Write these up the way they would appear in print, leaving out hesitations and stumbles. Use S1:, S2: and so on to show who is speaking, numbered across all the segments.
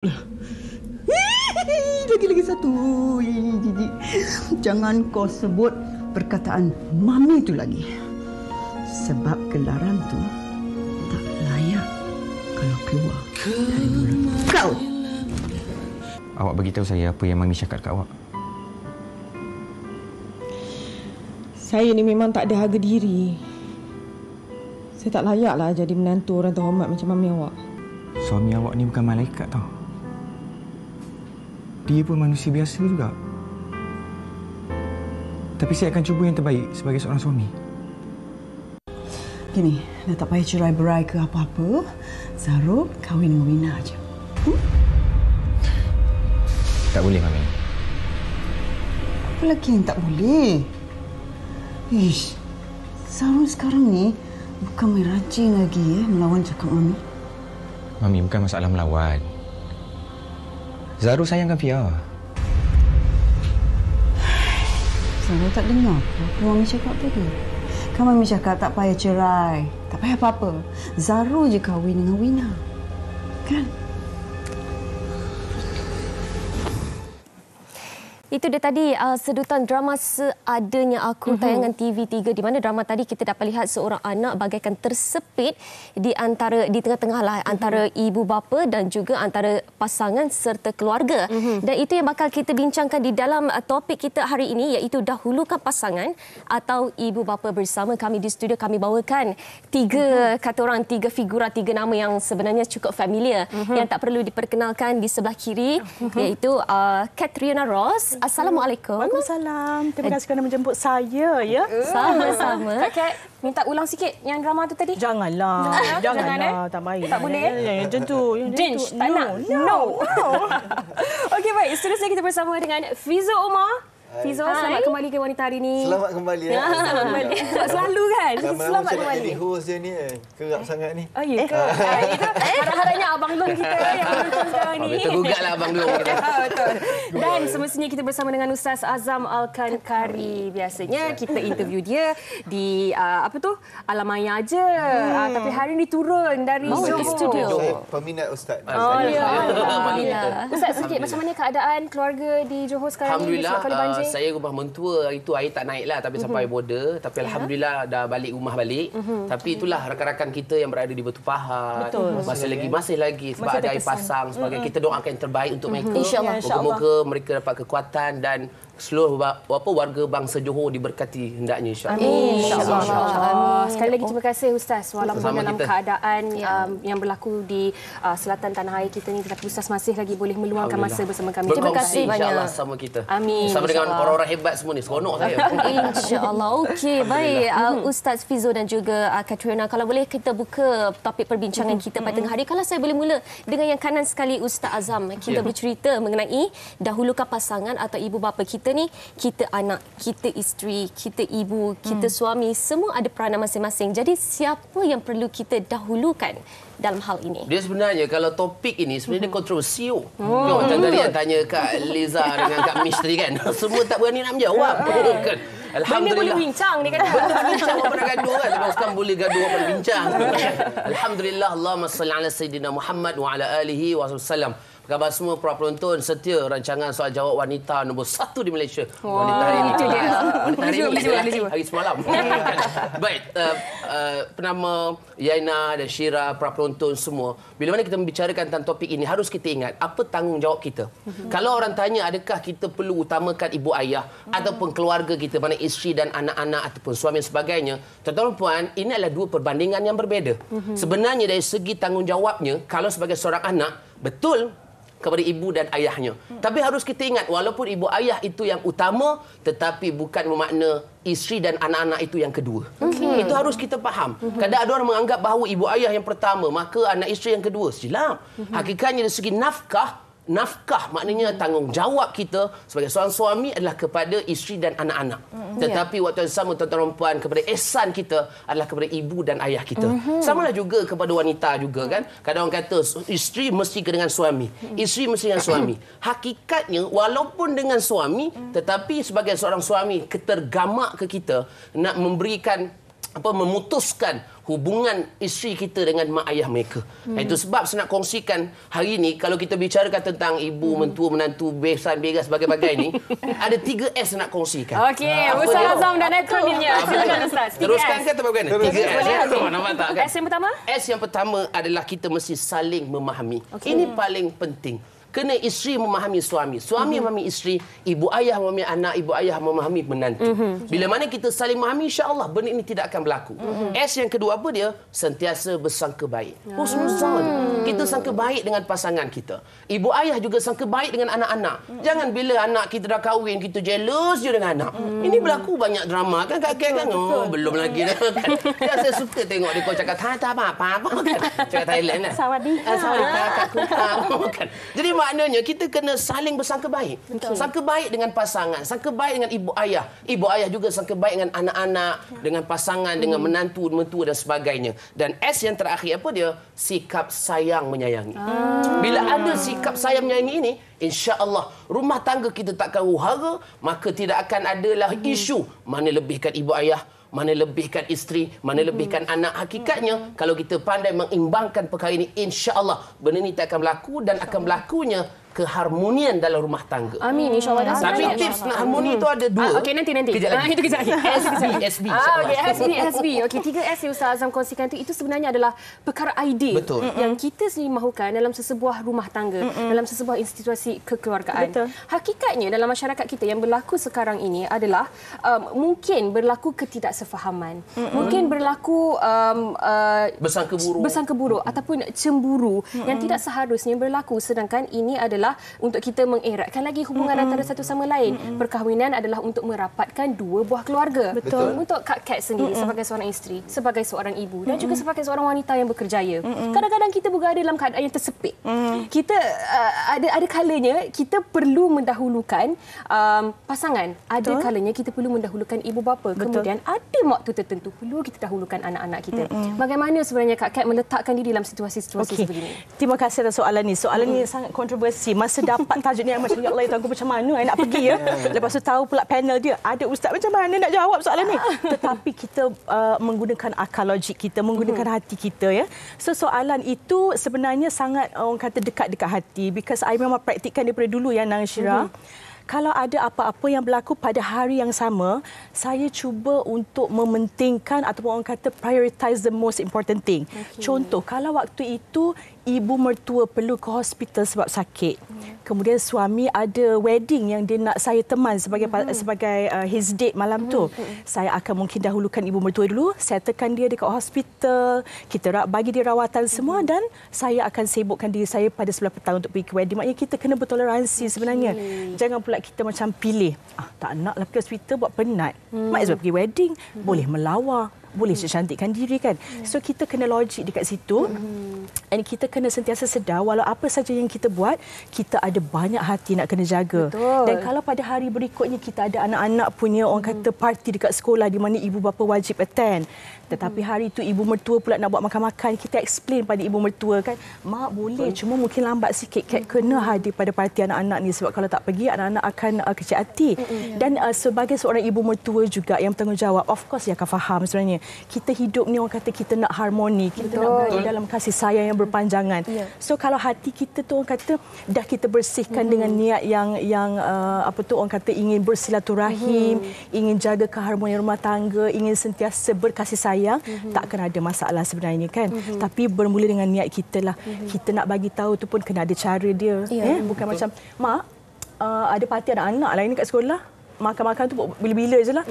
S1: Lagi satu. Jijik. Jangan kau sebut perkataan mami tu lagi. Sebab gelaran tu tak layak kalau keluar dari mulut kau.
S2: Awak beritahu saya apa yang mami cakap kat awak.
S3: Saya ni memang tak ada harga diri. Saya tak layaklah jadi menantu orang terhormat macam mami awak.
S2: Suami awak ni bukan malaikat tau. Dia pun manusia biasa juga. Tapi saya akan cuba yang terbaik sebagai seorang suami.
S1: Gini, dah tak payah cerai-berai ke apa-apa. Zarul kahwin dengan Wina aja.
S2: Tak boleh, mami.
S1: Apa lagi yang tak boleh? Ish, Zarul sekarang ni bukan main rajin lagi melawan cakap mami.
S2: Mami, bukan masalah melawan. Zarul sayangkan Fia.
S1: Zarul tak dengar apa mami cakap tadi. Kan mami cakap tak payah cerai. Tak payah apa-apa. Zarul je kahwin dengan Wina. Kan?
S4: Itu dia tadi sedutan drama Seadanya Aku tayangan TV3, di mana drama tadi kita dapat lihat seorang anak bagaikan tersepit di tengah-tengah lah antara ibu bapa dan juga antara pasangan serta keluarga. Dan itu yang bakal kita bincangkan di dalam topik kita hari ini, iaitu dahulukan pasangan atau ibu bapa bersama. Kami di studio kami bawakan tiga figura, tiga nama yang sebenarnya cukup familiar yang tak perlu diperkenalkan. Di sebelah kiri iaitu Catriona Ross. Assalamualaikum.
S5: Waalaikumsalam. Terima kasih kerana menjemput saya, ya.
S4: Sama-sama.
S6: Kak Kat, minta ulang sikit yang drama tu tadi.
S5: Janganlah. Janganlah. Tak baik.
S6: Tak boleh?
S5: Macam tu.
S6: Dinch, tak nak. No. Okey, baik. Seterusnya kita bersama dengan Fizo Umar. Fizo, selamat kembali ke Wanita hari ini.
S7: Selamat kembali.
S6: Selamat kembali. Selalu kan? Selamat kembali.
S7: Jadi host dia ni kerap sangat ni.
S6: Oh, ya ke? Itu harap-harapnya Abang Long kita yang menonton sekarang ni.
S8: Betul gugatlah Abang Long kita.
S6: Betul. Dan semestinya kita bersama dengan Ustaz Azam Al-Kankari. Biasanya kita interview dia di Alam Maya aja. Tapi hari ni turun dari studio.
S7: Saya peminat Ustaz.
S6: Oh, ya. Alhamdulillah. Ustaz, sikit macam mana keadaan keluarga di Johor sekarang ni?
S8: Alhamdulillah, saya rumah mentua hari tu air tak naik lah, tapi sampai border. Tapi alhamdulillah dah balik rumah balik. Tapi itulah rakan-rakan kita yang berada di Batu Pahat. Masih lagi sebab ada air pasang sebagainya. Kita doakan yang terbaik untuk mereka.
S4: InsyaAllah.
S8: Moga-moga mereka dapat kekuatan dan seluruh warga bangsa Johor diberkati hendaknya insya-Allah.
S6: InsyaAllah. Sekali lagi terima kasih Ustaz walaupun dalam
S8: kita.
S6: keadaan yang berlaku di selatan tanah air kita ni, tetapi Ustaz masih lagi boleh meluangkan masa bersama kami. Terima kasih banyak.
S8: InsyaAllah sama kita.
S6: Amin.
S8: Bersama dengan orang-orang hebat semua ni. Seronok saya.
S4: InsyaAllah. Okey, baik. Ustaz Fizo dan juga Catriona, kalau boleh kita buka topik perbincangan kita pada tengah hari. Kalau saya boleh mula dengan yang kanan sekali, Ustaz Azam. Kita bercerita mengenai dahulukan pasangan atau ibu bapa kita ni, kita anak, kita isteri, kita ibu, kita suami, semua ada peranan masing-masing. Jadi siapa yang perlu kita dahulukan dalam hal ini?
S8: Dia sebenarnya kalau topik ini sebenarnya dia kontroversial. Macam tadi yang tanya Kak Liza dengan Kak Misteri kan. Semua tak berani nak menjawab. Kan?
S6: Benda boleh bincang dia kata.
S8: Bincang apa nak gaduh kan. Tapi sekarang boleh gaduh apa bincang. Alhamdulillah, Allahumma salli ala Sayyidina Muhammad wa ala alihi wa sallam. Khabar semua para penonton setia rancangan soal jawab wanita nombor 1 di Malaysia. Wanita hari ini.
S6: Itu dia.
S8: Wanita hari ini. Hari semalam. Baik, penama Yaina dan Syira, para penonton semua. Bila mana kita membicarakan tentang topik ini, harus kita ingat apa tanggungjawab kita. Kalau orang tanya adakah kita perlu utamakan ibu ayah ataupun keluarga kita, mana isteri dan anak-anak ataupun suami dan sebagainya, tuan-tuan dan puan, ini adalah dua perbandingan yang berbeza. Sebenarnya dari segi tanggungjawabnya, kalau sebagai seorang anak, betul kepada ibu dan ayahnya. Tapi harus kita ingat, walaupun ibu ayah itu yang utama, tetapi bukan bermakna isteri dan anak-anak itu yang kedua. Itu harus kita faham. Kadang ada orang menganggap bahawa ibu ayah yang pertama, maka anak isteri yang kedua. Silap. Hakikatnya dari segi nafkah maknanya tanggungjawab kita sebagai seorang suami adalah kepada isteri dan anak-anak. Tetapi waktu yang sama tuan-tuan dan puan, kepada ihsan kita adalah kepada ibu dan ayah kita. Samalah juga kepada wanita juga kan. Kadang orang kata isteri mesti dengan suami. Isteri mesti dengan suami. Hakikatnya walaupun dengan suami, tetapi sebagai seorang suami ketergamak ke kita nak memberikan memutuskan hubungan isteri kita dengan mak ayah mereka. Itu sebab saya nak kongsikan hari ini, kalau kita bicarakan tentang ibu, mentua, menantu, besan, begas, bagai-bagai ni, ada 3 S nak kongsikan.
S6: Okey, Ustaz Azam dan akronimnya. Silakan Ustaz. 3S.
S8: Teruskan ke atau bagaimana? 3S. Nampak tak kan?
S6: S yang pertama?
S8: S yang pertama adalah kita mesti saling memahami. Ini paling penting. Kena isteri memahami suami, suami memahami isteri, ibu ayah memahami anak, ibu ayah memahami menantu. Bila mana kita saling memahami, insya-Allah benda ini tidak akan berlaku. S yang kedua apa dia? Sentiasa bersangka baik. Husnuzan. Kita sangka baik dengan pasangan kita. Ibu ayah juga sangka baik dengan anak-anak. Jangan bila anak kita dah kahwin, kita jealous je dengan anak. Ini berlaku banyak drama kan kakek kan? Oh, belum lagi dah kan. Ya, saya suka tengok dia kau cakap tak apa-apa kan. Cakap Thailand kan.
S5: Sawadee.
S8: Sawadee kan. Jadi maknanya kita kena saling bersangka baik. Sangka baik dengan pasangan, sangka baik dengan ibu ayah. Ibu ayah juga sangka baik dengan anak-anak, dengan pasangan, dengan menantu, mentua dan sebagainya. Dan S yang terakhir apa dia? Sikap sayang menyayangi. Bila ada sikap sayang menyayangi ini, insya-Allah rumah tangga kita takkan huru-hara, maka tidak akan adalah isu mana lebihkan ibu ayah, mana lebihkan isteri, mana lebihkan anak. Hakikatnya, kalau kita pandai mengimbangkan perkara ini, insya-Allah benda ini tak akan berlaku dan akan berlakunya keharmonian dalam rumah tangga.
S6: Amin, insya-Allah.
S8: Tapi tips nak harmoni itu ada 2.
S6: Okey, nanti.
S8: Kejap lagi.
S6: Itu kejap lagi.
S8: SB.
S6: Okey, SB. Okey, 3S yang Ustaz Azam kongsikan itu sebenarnya adalah perkara ideal.
S8: Betul.
S6: Yang kita sendiri mahukan dalam sesebuah rumah tangga, dalam sesebuah institusi kekeluargaan.
S5: Betul.
S6: Hakikatnya dalam masyarakat kita yang berlaku sekarang ini adalah mungkin berlaku ketidaksefahaman. Mungkin berlaku bersangka buruk ataupun cemburu yang tidak seharusnya berlaku, sedangkan ini adalah untuk kita mengeratkan lagi hubungan antara satu sama lain. Perkahwinan adalah untuk merapatkan dua buah keluarga.
S5: Betul.
S6: Untuk Kak Kat sendiri sebagai seorang isteri, sebagai seorang ibu dan juga sebagai seorang wanita yang bekerjaya. Kadang-kadang kita berada dalam keadaan yang tersepit. Kita ada kalanya kita perlu mendahulukan pasangan. Ada kalanya kita perlu mendahulukan ibu bapa. Kemudian ada waktu tertentu perlu kita dahulukan anak-anak kita. Bagaimana sebenarnya Kak Kat meletakkan diri dalam situasi-situasi sebegini?
S5: Terima kasih atas soalan ni. Soalan ni sangat kontroversi. Masa dapat tajuk ni macam ya Allah, aku macam mana nak pergi ya. Lepas tu tahu pula panel dia ada ustaz, macam mana nak jawab soalan ni. Tetapi kita menggunakan akal logik kita, menggunakan hati kita ya. So soalan itu sebenarnya sangat orang kata dekat hati, because I memang praktikkan daripada dulu ya Nang Syira. Kalau ada apa-apa yang berlaku pada hari yang sama, saya cuba untuk mementingkan ataupun orang kata prioritize the most important thing. Contoh, kalau waktu itu ibu mertua perlu ke hospital sebab sakit. Kemudian suami ada wedding yang dia nak saya teman sebagai his date malam tu. Saya akan mungkin dahulukan ibu mertua dulu, settlekan dia dekat hospital, kita bagi dia rawatan semua dan saya akan sibukkan diri saya pada sebelah petang untuk pergi ke wedding. Maknanya kita kena bertoleransi sebenarnya. Jangan pula kita macam pilih, tak naklah pergi hospital buat penat. Might as well pergi wedding, boleh melawar, boleh cantikkan diri kan. So kita kena logik dekat situ. Dan kita kena sentiasa sedar walau apa saja yang kita buat, kita ada banyak hati nak kena jaga.
S6: Betul.
S5: Dan kalau pada hari berikutnya kita ada anak-anak punya orang kata parti dekat sekolah di mana ibu bapa wajib attend. Tetapi hari itu ibu mertua pula nak buat makan-makan, kita explain pada ibu mertua kan, mak boleh cuma mungkin lambat sikit, kena hadir pada parti anak-anak ni sebab kalau tak pergi anak-anak akan kecil hati. Dan sebagai seorang ibu mertua juga yang bertanggungjawab, of course dia akan faham sebenarnya. Kita hidup ni orang kata kita nak harmoni, kita nak berada dalam kasih sayang yang berpanjangan. So kalau hati kita tu orang kata dah kita bersihkan dengan niat yang orang kata ingin bersilaturahim, ingin jaga keharmonian rumah tangga, ingin sentiasa berkasih sayang, tak akan ada masalah sebenarnya kan. Tapi bermula dengan niat kita lah. Kita nak bagi tahu tu pun kena ada cara dia. Bukan macam mak ada parti anak-anak lah ini kat sekolah, makan-makan tu bila-bila je lah.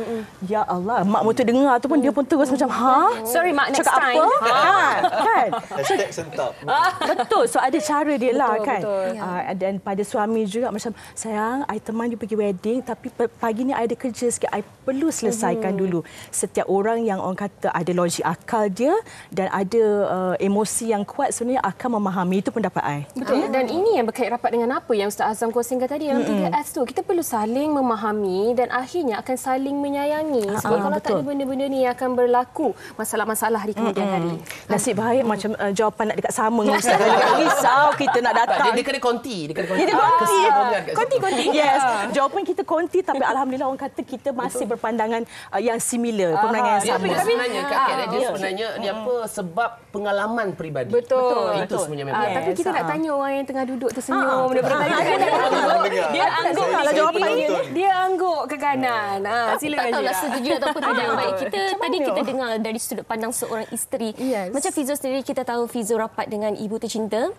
S5: Ya Allah, mak motor dengar tu pun dia pun terus macam
S6: Sorry mak, next
S5: cakap
S6: time.
S5: apa? Kan?
S7: Hashtag sentap.
S5: Betul. So ada cara dia lah kan.
S6: Betul.
S5: Dan pada suami juga macam, sayang, I teman you pergi wedding tapi pagi ni I ada kerja sikit, I perlu selesaikan dulu. Setiap orang yang orang kata ada logik akal dia dan ada emosi yang kuat sebenarnya akan memahami. Itu pendapat I.
S6: Betul. Dan ini yang berkait rapat dengan apa yang Ustaz Azam kongsikan tadi dalam 3S tu. Kita perlu saling memahami suami dan akhirnya akan saling menyayangi. Sebab kalau tak ada benda-benda ni akan berlaku masalah-masalah di kemudian hari.
S5: Nasib baik macam jawapan nak dekat sama dengan Ustaz. Risau kita nak datang.
S8: Dia kena konti. Dia kena
S5: konti. Konti. Yes. Jawapan kita konti tapi alhamdulillah orang kata kita masih berpandangan yang similar, pemandangan yang sama.
S8: Tapi sebenarnya Kak Kat dia sebenarnya ni apa sebab pengalaman peribadi.
S6: Betul.
S8: Itu sebenarnya memang.
S6: Tapi kita nak tanya orang yang tengah duduk tersenyum daripada tadi. Dia angguk
S5: kalau jawapan
S6: dia angguk ke kanan. Silakan.
S4: Tak tahulah setuju ataupun tidak. Baik, kita dengar dari sudut pandang seorang isteri. Macam Fizo sendiri, kita tahu Fizo rapat dengan ibu tercinta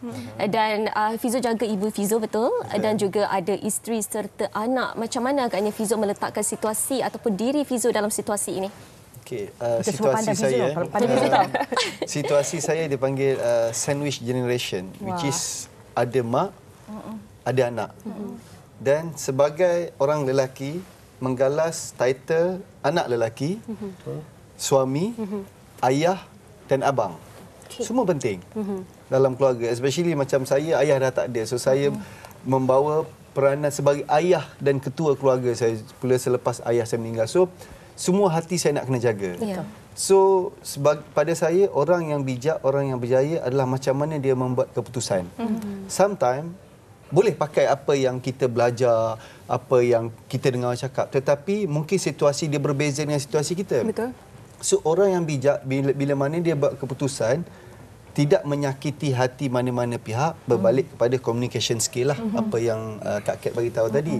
S4: dan Fizo jaga ibu Fizo, betul? Dan juga ada isteri serta anak. Macam mana agaknya Fizo meletakkan situasi ataupun diri Fizo dalam situasi ini?
S7: Okey, situasi saya dipanggil sandwich generation, which is ada mak, ada anak. Dan sebagai orang lelaki menggalas title anak lelaki, suami, ayah dan abang. Semua penting dalam keluarga, especially macam saya, ayah dah tak ada. So saya membawa peranan sebagai ayah dan ketua keluarga saya pula selepas ayah saya meninggal. So semua hati saya nak kena jaga. So pada saya, orang yang bijak, orang yang berjaya adalah macam mana dia membuat keputusan. Sometimes boleh pakai apa yang kita belajar, apa yang kita dengar cakap, tetapi mungkin situasi dia berbeza dengan situasi kita.
S6: Betul.
S7: So orang yang bijak bila mana dia buat keputusan tidak menyakiti hati mana-mana pihak, berbalik kepada communication skill lah, apa yang Kak Kat bagi tahu tadi.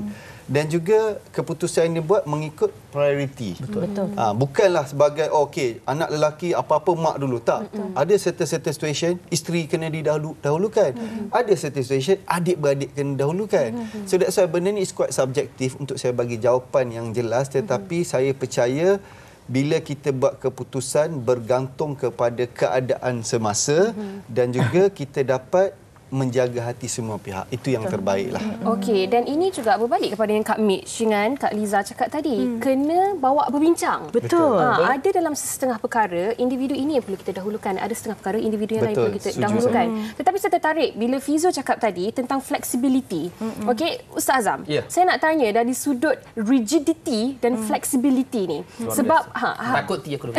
S7: Dan juga keputusan yang dia buat mengikut priority.
S5: Betul.
S7: Bukanlah sebagai okey, anak lelaki apa-apa mak dulu, tak. Ada certain situation isteri kena didahulukan. Ada certain situation adik-beradik kena dahulukan. So that's why benda ni is quite subjektif untuk saya bagi jawapan yang jelas, tetapi saya percaya bila kita buat keputusan bergantung kepada keadaan semasa dan juga kita dapat menjaga hati semua pihak. Itu yang terbaiklah.
S6: Okey, dan ini juga berbalik kepada yang Kak Mitch dengan Kak Liza cakap tadi. Kena bawa berbincang.
S5: Betul.
S6: Ada dalam setengah perkara, individu ini yang perlu kita dahulukan. Ada setengah perkara, individu yang lain perlu kita dahulukan. Tetapi saya tertarik bila Fizo cakap tadi tentang flexibility. Okey, Ustaz Azam, saya nak tanya dari sudut rigidity dan flexibility ni. Sebab
S8: takut dia aku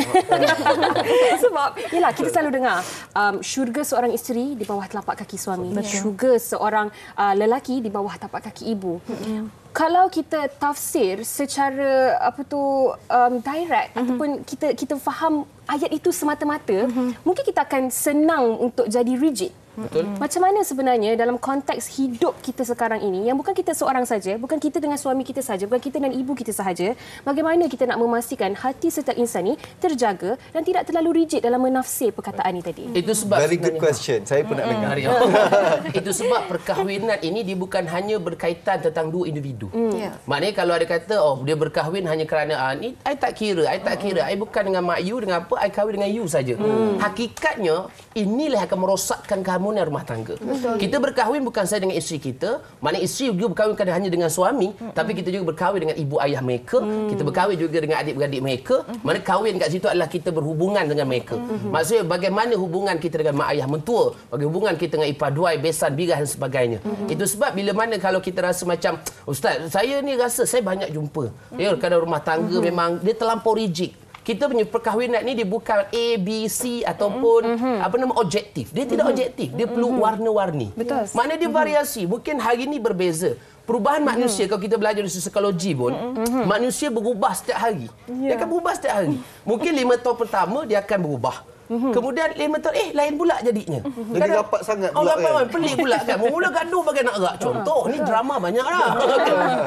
S6: sebab yalah, kita selalu dengar syurga seorang isteri di bawah telapak kaki suami. Syurga seorang lelaki di bawah tapak kaki ibu. Kalau kita tafsir secara direct ataupun kita faham ayat itu semata-mata, mungkin kita akan senang untuk jadi rigid.
S8: Betul.
S6: Macam mana sebenarnya dalam konteks hidup kita sekarang ini, yang bukan kita seorang saja, bukan kita dengan suami kita saja, bukan kita dan ibu kita sahaja, bagaimana kita nak memastikan hati setiap insan ini terjaga dan tidak terlalu rigid dalam menafsir perkataan ini tadi?
S8: Itu sebab
S7: very good question. Saya pun nak dengar.
S8: Itu sebab perkahwinan ini dia bukan hanya berkaitan tentang dua individu. Maknanya kalau ada kata dia berkahwin hanya kerana ni I tak kira, I bukan dengan mak you, dengan apa, I kahwin dengan you saja. Hakikatnya inilah akan merosakkan keharmonian rumah tangga. Kita berkahwin bukan saja dengan isteri kita, maknanya isteri juga berkahwin bukan hanya dengan suami, tapi kita juga berkahwin dengan ibu ayah mereka, kita berkahwin juga dengan adik-beradik mereka. Mana kahwin kat situ adalah kita berhubungan dengan mereka. Maksudnya bagaimana hubungan kita dengan mak ayah mentua, bagaimana hubungan kita dengan ipar duai, besan, birah dan sebagainya. Itu sebab bila mana kalau kita rasa macam Ustaz, saya ni rasa saya banyak jumpa kadang rumah tangga memang dia terlampau rigid. Kita punya perkahwinan ni dia bukan A, B, C ataupun objektif. Dia tidak objektif. Dia perlu warna-warni.
S6: Betul.
S8: Mana dia variasi. Mungkin hari ni berbeza. Perubahan manusia, kalau kita belajar dari psikologi pun, manusia berubah setiap hari. Dia akan berubah setiap hari. Mungkin 5 tahun pertama dia akan berubah. Kemudian 5 tahun lain pula jadinya.
S7: Jadi rapat sangat pula kan.
S8: Pelik pula kan. Mula gaduh bagai nak erat. Contoh ni drama banyaklah.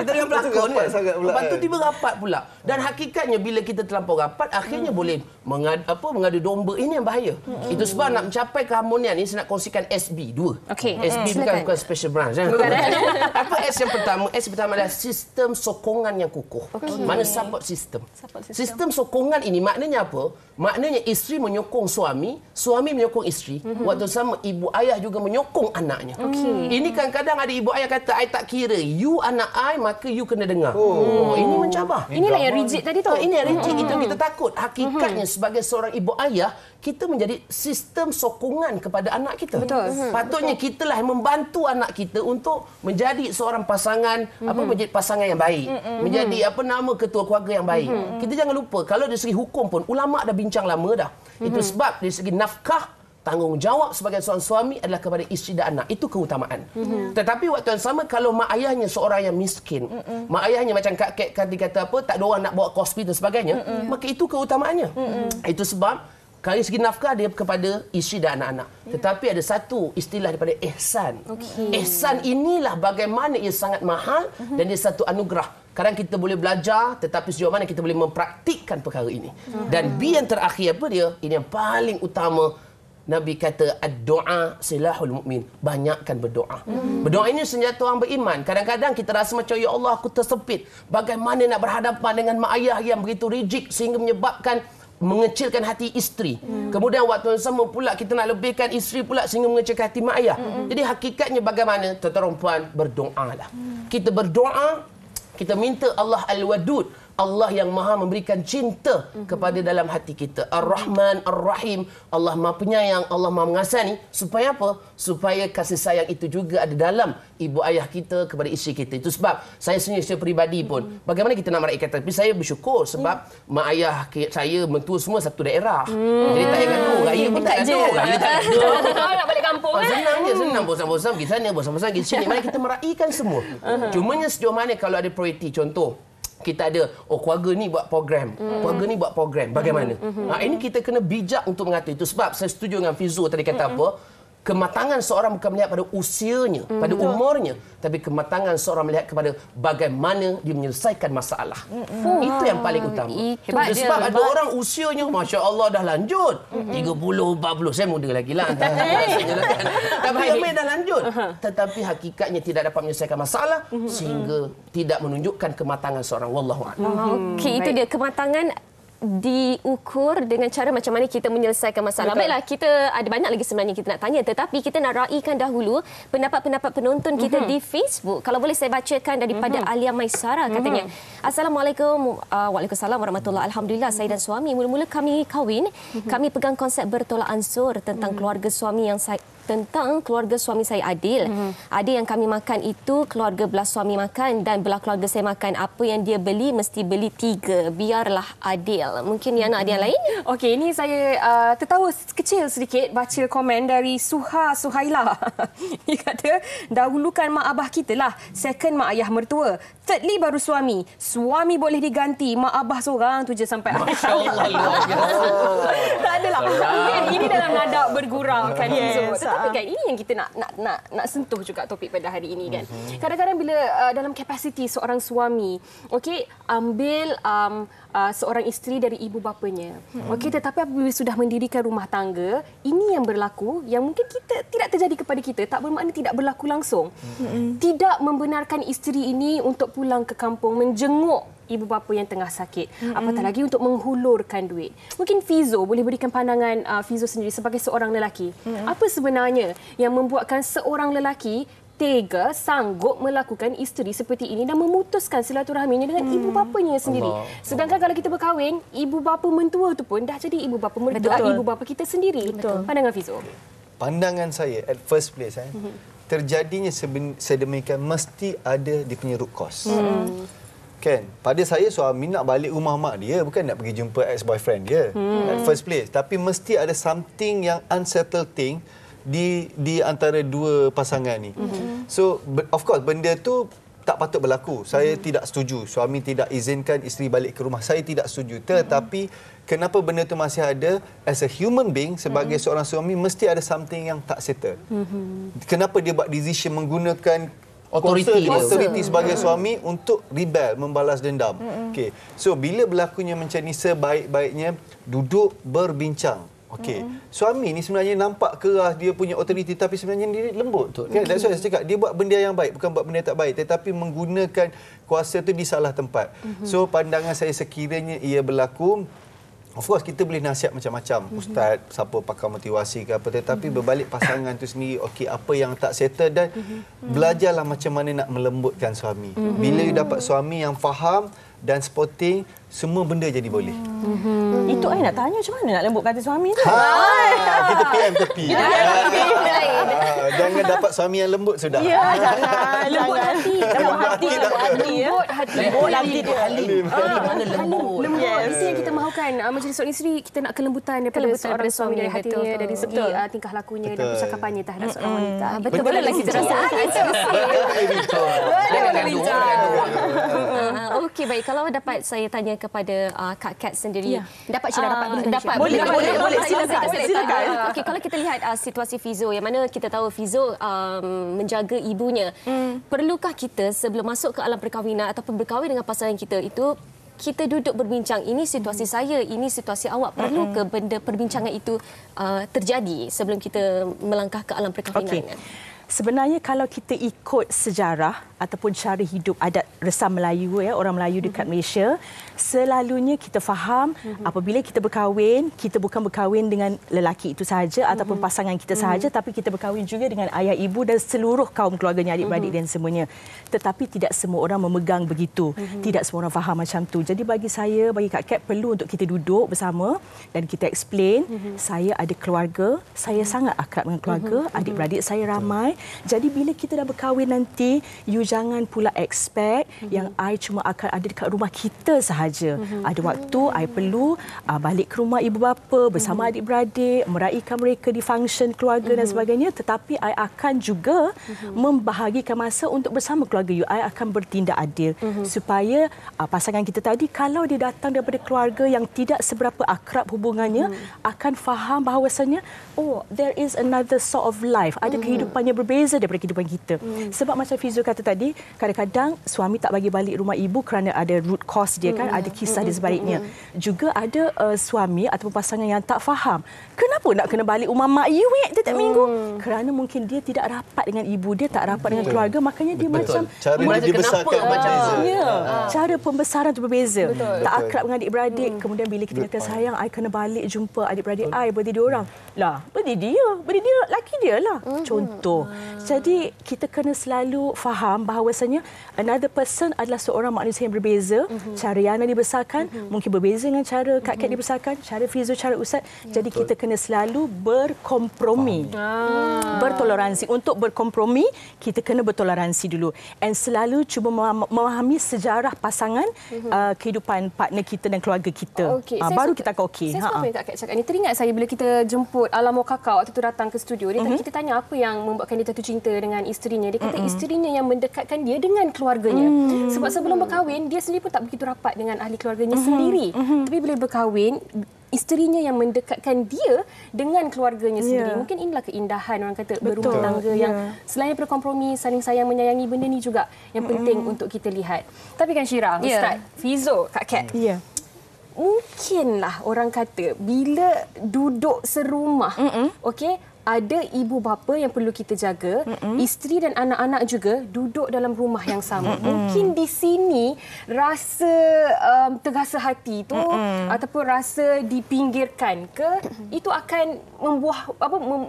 S8: Kita dengan pelakon kan. Lepas tu tiba rapat pula. Dan hakikatnya bila kita terlampau rapat akhirnya boleh mengadu domba. Ini yang bahaya. Itu sebab nak mencapai keharmonian ni saya nak kongsikan SB 2. SB bukan special branch. Apa S yang pertama? S pertama adalah sistem sokongan yang kukuh. Mana support system. Sistem sokongan ini maknanya apa? Maknanya isteri menyokong suami, suami menyokong isteri, waktu sama ibu ayah juga menyokong anaknya. Ini kadang-kadang ada ibu ayah kata, I tak kira, you anak I, maka you kena dengar. Ini mencabar.
S6: Inilah yang rigid tadi tu.
S8: Ini yang rigid, itu kita takut. Hakikatnya sebagai seorang ibu ayah, kita menjadi sistem sokongan kepada anak kita.
S6: Betul.
S8: Patutnya kitalah yang membantu anak kita untuk menjadi seorang pasangan, menjadi pasangan yang baik, menjadi ketua keluarga yang baik. Kita jangan lupa kalau dari segi hukum pun ulama dah bincang lama dah. Itu sebab dari segi nafkah, tanggungjawab sebagai seorang suami adalah kepada isteri dan anak. Itu keutamaan. Tetapi waktu yang sama kalau mak ayahnya seorang yang miskin, mak ayahnya macam kakek tadi kata apa, tak ada orang nak bawa ke hospital dan sebagainya, maka itu keutamaannya. Itu sebab dari segi nafkah dia kepada isteri dan anak-anak. Tetapi ada satu istilah daripada ihsan. Ihsan inilah bagaimana ia sangat mahal dan dia satu anugerah. Kadang kita boleh belajar tetapi sejauh mana kita boleh mempraktikkan perkara ini. Dan B yang terakhir apa dia? Ini yang paling utama. Nabi kata ad-du'a silahul mukmin. Banyakkan berdoa. Berdoa ini senjata orang beriman. Kadang-kadang kita rasa macam ya Allah aku tersepit. Bagaimana nak berhadapan dengan mak ayah yang begitu rigid sehingga menyebabkan mengecilkan hati isteri. Kemudian waktu yang sama pula kita nak lebihkan isteri pula sehingga mengecilkan hati mak ayah. Jadi hakikatnya bagaimana? Tuan-tuan puan, berdoalah. Kita berdoa, kita minta Allah Al-Wadud, Allah yang maha memberikan cinta kepada dalam hati kita. Ar-Rahman, Ar-Rahim. Allah maha penyayang, Allah maha mengasani. Supaya apa? Supaya kasih sayang itu juga ada dalam ibu ayah kita kepada isteri kita. Itu sebab saya sendiri secara peribadi pun, bagaimana kita nak meraihkan. Tapi saya bersyukur sebab mak ayah saya mentua semua satu daerah. Jadi tak payah gaduh. Raya pun tak gaduh. Raya tak gaduh.
S6: Nak balik kampung kan?
S8: Senang je, senang. Bosan-bosan pergi sana, bosan-bosan pergi sini. Mana kita meraihkan semua. Cumanya sejauh mana kalau ada prioriti. Contoh, kita ada, keluarga ni buat program. Keluarga ni buat program. Bagaimana? Ini kita kena bijak untuk mengatur. Itu sebab saya setuju dengan Fizo tadi kata apa? Kematangan seorang bukan melihat pada usianya, pada umurnya, tapi kematangan seorang melihat kepada bagaimana dia menyelesaikan masalah. Itu yang paling utama. Itu sebab ada orang usianya Masya Allah dah lanjut. 30, 40. Saya muda lagi lah. Tapi ramai dah lanjut. Tetapi hakikatnya tidak dapat menyelesaikan masalah sehingga tidak menunjukkan kematangan seorang. Wallahu a'lam.
S4: Okey, itu dia kematangan diukur dengan cara macam mana kita menyelesaikan masalah. Baiklah, kita ada banyak lagi sebenarnya kita nak tanya, tetapi kita nak raikan dahulu pendapat-pendapat penonton kita di Facebook. Kalau boleh saya bacakan daripada Alia Maisara katanya. Assalamualaikum. Waalaikumsalam warahmatullahi. Alhamdulillah saya dan suami mula-mula kami kahwin, kami pegang konsep bertolak ansur tentang keluarga suami saya adil. Ada yang kami makan itu keluarga belah suami makan dan belah keluarga saya makan. Apa yang dia beli mesti beli 3. Biarlah adil. Mungkin Yana ada yang lain?
S6: Okey, ini saya tertawa kecil sedikit baca komen dari Suhaila. Dia kata, dahulukan mak abah kita lah. Second mak ayah mertua. Thirdly baru suami. Suami boleh diganti. Mak abah seorang tu je sampai akhir.
S8: Masya Allah, luar biasa.
S6: Tak adalah. Mungkin ini dalam nadab bergurau kan. Tetapi kan ini yang kita nak sentuh juga topik pada hari ini kan. Kadang-kadang bila dalam kapasiti seorang suami, okey, ambil seorang isteri dari ibu bapanya. Okey, tetapi apabila sudah mendirikan rumah tangga, ini yang berlaku yang mungkin kita tidak terjadi kepada kita, tak bermakna tidak berlaku langsung. Tidak membenarkan isteri ini untuk pulang ke kampung menjenguk ibu bapa yang tengah sakit. Apatah lagi untuk menghulurkan duit. Mungkin Fizo boleh berikan pandangan Fizo sendiri sebagai seorang lelaki. Apa sebenarnya yang membuatkan seorang lelaki tega sanggup melakukan isteri seperti ini dan memutuskan silaturahminya dengan ibu bapanya sendiri. Sedangkan kalau kita berkahwin, ibu bapa mentua itu pun dah jadi ibu bapa mertua, ibu bapa kita sendiri. Pandangan Fizo?
S7: Pandangan saya at first place terjadinya sedemikian mesti ada dia punya root cause. Kan? Pada saya suami nak balik rumah mak dia bukan nak pergi jumpa ex-boyfriend dia at first place, tapi mesti ada something yang unsettled thing di antara dua pasangan ni. So of course benda tu tak patut berlaku. Saya tidak setuju. Suami tidak izinkan isteri balik ke rumah. Saya tidak setuju. Tetapi kenapa benda tu masih ada? As a human being, sebagai seorang suami mesti ada something yang tak settle. Kenapa dia buat decision menggunakan authority sebagai suami untuk rebel, membalas dendam. Okay. So bila berlakunya macam ni, sebaik-baiknya duduk berbincang. Okey. Suami ni sebenarnya nampak keras, dia punya authority, tapi sebenarnya dia lembut. Kan? That's why saya cakap dia buat benda yang baik, bukan buat benda yang tak baik, tetapi menggunakan kuasa tu di salah tempat. So pandangan saya sekiranya ia berlaku, of course kita boleh nasihat macam-macam. Ustaz, siapa pakar motivasi ke apa, tetapi berbalik pasangan tu sendiri, okey apa yang tak settle, dan belajarlah macam mana nak melembutkan suami. Bila you dapat suami yang faham, dan sporting, semua benda jadi boleh.
S5: Itu I nak tanya macam mana nak lembutkan hati suami tu.
S7: Kita PM tepi. Jangan dapat suami yang lembut sudah.
S5: Ya, jangan.
S6: Lembut hati.
S5: Lembut hati.
S6: Lembut hati.
S5: Lembut hati dia.
S8: Mana lembut?
S6: Lembut. Mesti yang kita mahukan. Menjadi seorang isteri, kita nak kelembutan daripada seorang suami, dari hatinya, dari segi tingkah lakunya dan percakapannya terhadap seorang wanita.
S4: Betul lah kita rasa. Okey, baik. Kalau dapat saya tanya kepada Kak Kat sendiri, dapat Syirah dapat dapat.
S5: Boleh. Silakan.
S4: Okey, kalau kita lihat situasi Fizo, yang mana kita tahu Fizo menjaga ibunya, perlukah kita sebelum masuk ke alam perkahwinan ataupun berkahwin dengan pasangan kita itu, kita duduk berbincang, ini situasi saya, ini situasi awak, perlu ke benda perbincangan itu terjadi sebelum kita melangkah ke alam perkahwinan?
S5: Okay. Sebenarnya kalau kita ikut sejarah ataupun cara hidup adat resam Melayu, orang Melayu dekat Malaysia, selalunya kita faham apabila kita berkahwin, kita bukan berkahwin dengan lelaki itu sahaja ataupun pasangan kita sahaja, tapi kita berkahwin juga dengan ayah, ibu dan seluruh kaum keluarganya, adik-beradik dan semuanya. Tetapi tidak semua orang memegang begitu. Tidak semua orang faham macam tu. Jadi bagi saya, bagi Kak Kat, perlu untuk kita duduk bersama dan kita explain, saya ada keluarga, saya sangat akrab dengan keluarga, adik-beradik saya ramai. Jadi bila kita dah berkahwin nanti, you jangan pula expect yang I cuma akan ada dekat rumah kita sahaja. Ada waktu I perlu balik ke rumah ibu bapa bersama adik-beradik, meraihkan mereka di function keluarga dan sebagainya. Tetapi I akan juga membahagikan masa untuk bersama keluarga you. I akan bertindak adil supaya pasangan kita tadi, kalau dia datang daripada keluarga yang tidak seberapa akrab hubungannya, akan faham bahawasanya, oh, there is another sort of life. Ada kehidupannya berbeza daripada kehidupan kita. Sebab macam Fizo kata tadi, kadang-kadang suami tak bagi balik rumah ibu kerana ada root cause dia kan, ada kisah di sebaliknya. Juga ada suami ataupun pasangan yang tak faham, kenapa nak kena balik rumah mak you setiap minggu? Kerana mungkin dia tidak rapat dengan ibu dia, tak rapat dengan keluarga, makanya dia macam
S7: cara dia dibesarkan berbeza.
S5: Cara pembesaran itu berbeza. Tak akrab dengan adik-beradik, kemudian bila kita kata sayang, I kena balik jumpa adik-beradik I, birthday dia orang. Lah, birthday dia laki dia lah. Contoh. Jadi kita kena selalu faham bahawasanya another person adalah seorang manusia yang berbeza. Cara Yana dibesarkan mungkin berbeza dengan cara Kak Kat dibesarkan, cara Fizo, cara Ustaz. Jadi kita kena selalu berkompromi. Bertoleransi. Untuk berkompromi, kita kena bertoleransi dulu. And selalu cuba memahami sejarah pasangan, kehidupan partner kita dan keluarga kita. Baru kita akan okey.
S6: Saya suka apa yang Kak Kat cakap ni. Teringat saya bila kita jemput Alamo Kakak waktu tu datang ke studio. Kita tanya apa yang membuatkan dia jatuh cinta dengan isterinya. Dia kata isterinya yang mendekatkan dia dengan keluarganya. Sebab sebelum berkahwin, dia sendiri pun tak begitu rapat dengan ahli keluarganya sendiri. Tapi bila berkahwin, isterinya yang mendekatkan dia dengan keluarganya sendiri. Mungkin inilah keindahan orang kata berumah tangga yang selain berkompromi, saling sayang, menyayangi, benda ni juga yang penting untuk kita lihat. Tapi kan Syirah, Ustaz, Fizo, Kak Kat, mungkinlah orang kata bila duduk serumah, okey, ada ibu bapa yang perlu kita jaga, isteri dan anak-anak juga duduk dalam rumah yang sama. Mungkin di sini rasa terasa hati tu ataupun rasa dipinggirkan ke, itu akan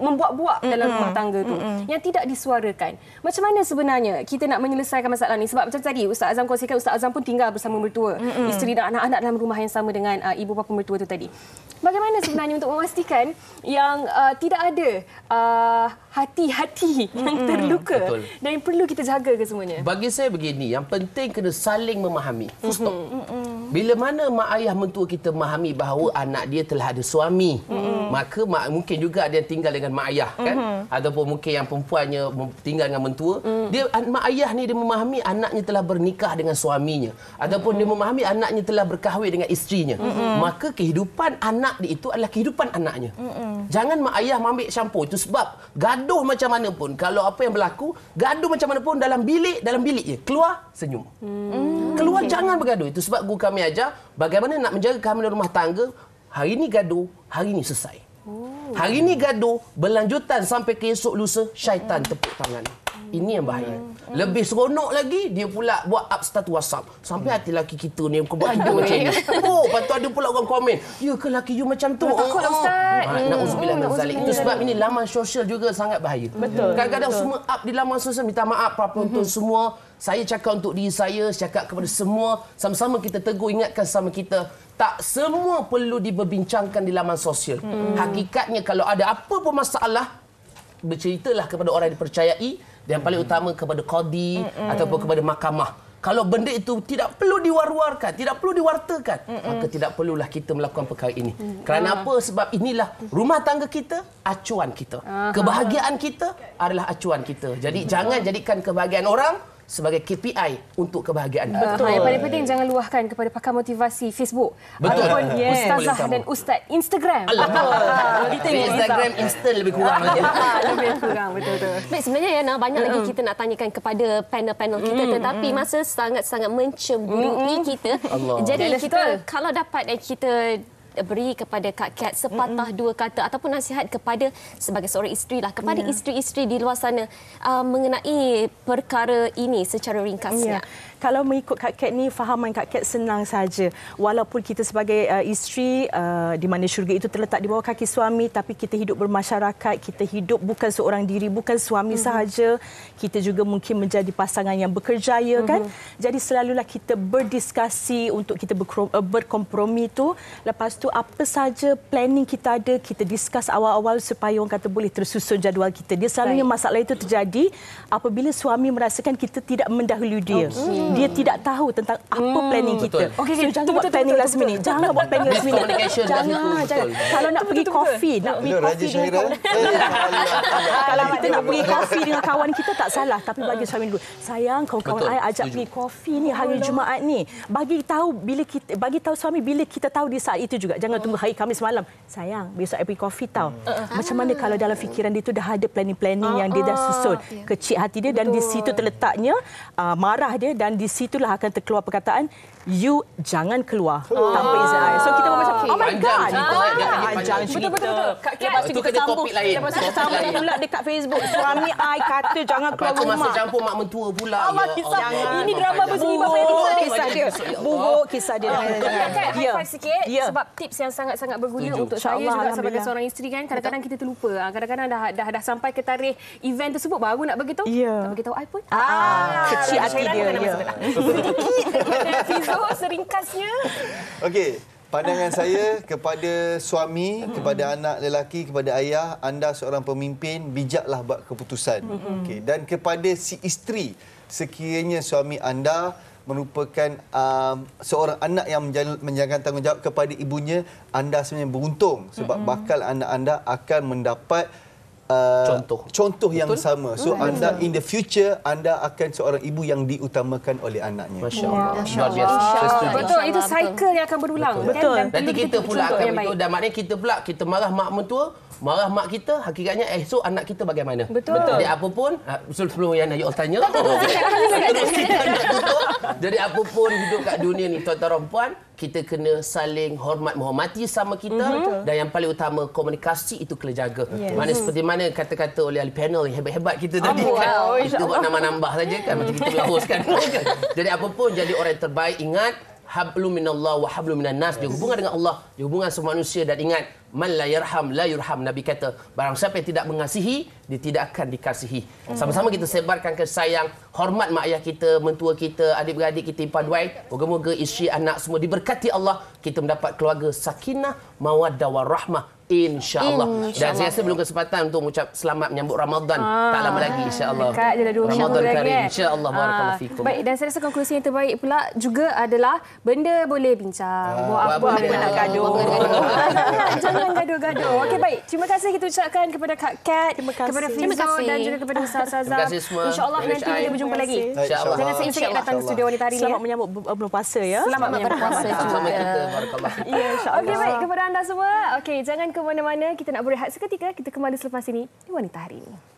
S6: membuat-buat dalam rumah tangga tu yang tidak disuarakan. Macam mana sebenarnya kita nak menyelesaikan masalah ni? Sebab macam tadi Ustaz Azam kongsikan, Ustaz Azam pun tinggal bersama mertua, isteri dan anak-anak dalam rumah yang sama dengan ibu bapa mertua tu tadi. Bagaimana sebenarnya untuk memastikan yang tidak ada hati-hati yang terluka dan yang perlu kita jaga ke semuanya?
S8: Bagi saya begini, yang penting kena saling memahami. Full stop. Bila mana mak ayah mentua kita memahami bahawa anak dia telah ada suami, maka mungkin juga ada yang tinggal dengan mak ayah kan, ataupun mungkin yang perempuannya tinggal dengan mentua, dia mak ayah ni dia memahami anaknya telah bernikah dengan suaminya, ataupun dia memahami anaknya telah berkahwin dengan isterinya. Maka kehidupan anak dia itu adalah kehidupan anaknya. Jangan mak ayah ambil campur. Itu sebab gaduh macam mana pun, kalau apa yang berlaku, gaduh macam mana pun dalam bilik je. Keluar, senyum. Keluar, jangan bergaduh. Itu sebab guru kami ajar bagaimana nak menjaga kehamilan rumah tangga. Hari ini gaduh, hari ini selesai. Hari ini gaduh, berlanjutan sampai ke esok lusa, syaitan tepuk tangan. Ini yang bahaya. Lebih seronok lagi, dia pula buat up status WhatsApp. Sampai hati laki kita ni kau buat hidup macam ni. Lepas tu ada pula orang komen, ya ke laki you macam tu?
S6: Takutlah Ustaz.
S8: Na'udzubillah min zalik. Itu sebab ini laman sosial juga sangat bahaya.
S5: Betul.
S8: Kadang-kadang semua up di laman sosial, minta maaf para penonton semua. Saya cakap untuk diri saya cakap kepada semua, sama-sama kita tegur, ingatkan sama kita, tak semua perlu diberbincangkan di laman sosial. Hakikatnya kalau ada apa pun masalah, berceritalah kepada orang yang dipercayai, dan paling utama kepada qadi ataupun kepada mahkamah. Kalau benda itu tidak perlu diwar-warkan, tidak perlu diwartakan, maka tidak perlulah kita melakukan perkara ini. Kerana apa? Sebab inilah rumah tangga kita, acuan kita. Kebahagiaan kita adalah acuan kita. Jadi jangan jadikan kebahagiaan orang sebagai KPI untuk kebahagiaan kita.
S6: Betul. Yang paling penting jangan luahkan kepada pakar motivasi Facebook.
S8: Betul.
S6: Ataupun ustazah dan ustaz Instagram.
S8: Di Instagram instan lebih kurang lagi.
S6: Lebih kurang, betul-betul.
S4: Baik, sebenarnya Yana, banyak lagi kita nak tanyakan kepada panel-panel kita, tetapi masa sangat-sangat mencemburui kita. Jadi kita kalau dapat kita beri kepada Kak Kat sepatah dua kata ataupun nasihat kepada sebagai seorang isteri lah, kepada isteri-isteri di luar sana mengenai perkara ini secara ringkasnya.
S5: Kalau mengikut Kak Kat ni, fahaman Kak Kat senang saja. Walaupun kita sebagai isteri, di mana syurga itu terletak di bawah kaki suami, tapi kita hidup bermasyarakat, kita hidup bukan seorang diri, bukan suami sahaja. Kita juga mungkin menjadi pasangan yang berkerjaya, kan? Jadi selalulah kita berdiskusi untuk kita berkompromi tu. Lepas tu apa saja planning kita ada, kita discuss awal-awal supaya orang kata boleh tersusun jadual kita. Dia selalunya masalah itu terjadi apabila suami merasakan kita tidak mendahului dia. Dia tidak tahu tentang apa planning kita.
S6: Okey,
S5: so, jangan buat planning last minute. Jangan buat planning last minute. Jangan. Kalau nak pergi kopi, nak pergi kopi dengan kalau kita nak pergi kopi dengan kawan kita tak salah, tapi bagi suami dulu. Sayang, kawan-kawan saya ajak pergi kopi ni hari Jumaat ni. Bagi tahu suami bila kita tahu di saat itu juga. Jangan tunggu hari Khamis malam. Sayang, besok saya pergi kopi tahu. Macam mana kalau dalam fikiran dia tu dah ada planning yang dia dah susun. Kecil hati dia dan di situ terletaknya marah dia, dan di situlah akan terkeluar perkataan, you jangan keluar tanpa izin saya. So kita macam, oh my God. Panjang cerita.
S6: Betul.
S5: Lepas tu kita sambung. Lepas tu sambung pula dekat Facebook. Suami I kata jangan keluar
S8: Lepas tu
S5: rumah.
S8: masa campur mak mentua pula.
S6: Ini drama berselibat
S5: Kisah dia. Buruk kisah dia.
S6: Kak, high five sikit sebab tips yang sangat-sangat berguna untuk saya juga sebagai seorang isteri, kan. Kadang-kadang kita terlupa. Kadang-kadang dah sampai ke tarikh event tersebut baru nak beritahu. Tak beritahu I pun.
S5: Kecil hati dia.
S6: Seringkasnya.
S7: Okey, pandangan saya kepada suami, kepada anak lelaki, kepada ayah, anda seorang pemimpin, bijaklah buat keputusan. Okey, dan kepada si isteri, sekiranya suami anda merupakan seorang anak yang menjalankan tanggungjawab kepada ibunya, anda sebenarnya beruntung sebab bakal anak anda akan mendapat contoh yang sama. So anda in the future anda akan seorang ibu yang diutamakan oleh anaknya.
S8: Masya-Allah. Luar biasa.
S6: Betul, itu cycle yang akan berulang.
S5: Betul.
S8: Nanti kita pula akan begitu, dan maknanya kita marah mak mentua, marah mak kita, hakikatnya esok anak kita bagaimana?
S6: Betul.
S8: Jadi apa pun, sebelum yang Ayul tanya. Jadi apa pun hidup kat dunia ni, tuan-tuan dan puan, kita kena saling menghormati sama kita, dan yang paling utama komunikasi itu kena jaga. Mana seperti mana kata-kata oleh ahli panel yang hebat-hebat kita tadi, kan. Kita buat nambah-nambah saja, kan, macam kita berlahuskan. Jadi apa pun jadi orang yang terbaik. Ingat, hablum minallah wa hablum minan nas. Dia hubungan dengan Allah, dia hubungan sama manusia, dan ingat, man la yarham la yurham. Nabi kata, barang siapa yang tidak mengasihi, dia tidak akan dikasihi. Sama-sama kita sebarkan kasih sayang, hormat mak ayah kita, mentua kita, adik-beradik kita, impan duai. Moga-moga isteri, anak semua diberkati Allah. Kita mendapat keluarga sakinah, mawaddah warahmah, insya-Allah. Dan saya rasa belum kesempatan untuk mengucap selamat menyambut Ramadan. Tak lama lagi, insya-Allah.
S6: Dekat je dah 2 minggu
S8: Ramadan
S6: lagi,
S8: Karim, insya-Allah. Barakallahu fikum.
S6: Baik, dan saya rasa konklusi yang terbaik pula juga adalah benda boleh bincang. Buat apa nak gaduh. Jangan gaduh-gaduh. Okey, baik. Terima kasih kita ucapkan kepada Kak Kat, kepada Fizo dan juga kepada Ustaz Azam.
S8: Terima kasih semua.
S6: Insya-Allah nanti kita berjumpa lagi.
S8: Insya-Allah.
S6: Jangan sengit-sengit datang ke studio wanita hari ni.
S5: Selamat menyambut bulan puasa ya.
S6: Selamat menyambut puasa
S8: Sama
S6: juga.
S8: kita. Barakallahu fikum.
S5: Ya, insya-Allah.
S6: Okey, baik kepada anda semua. Okey, jangan ke mana-mana. Kita nak berehat seketika. Kita kembali selepas ini di Wanita Hari Ini.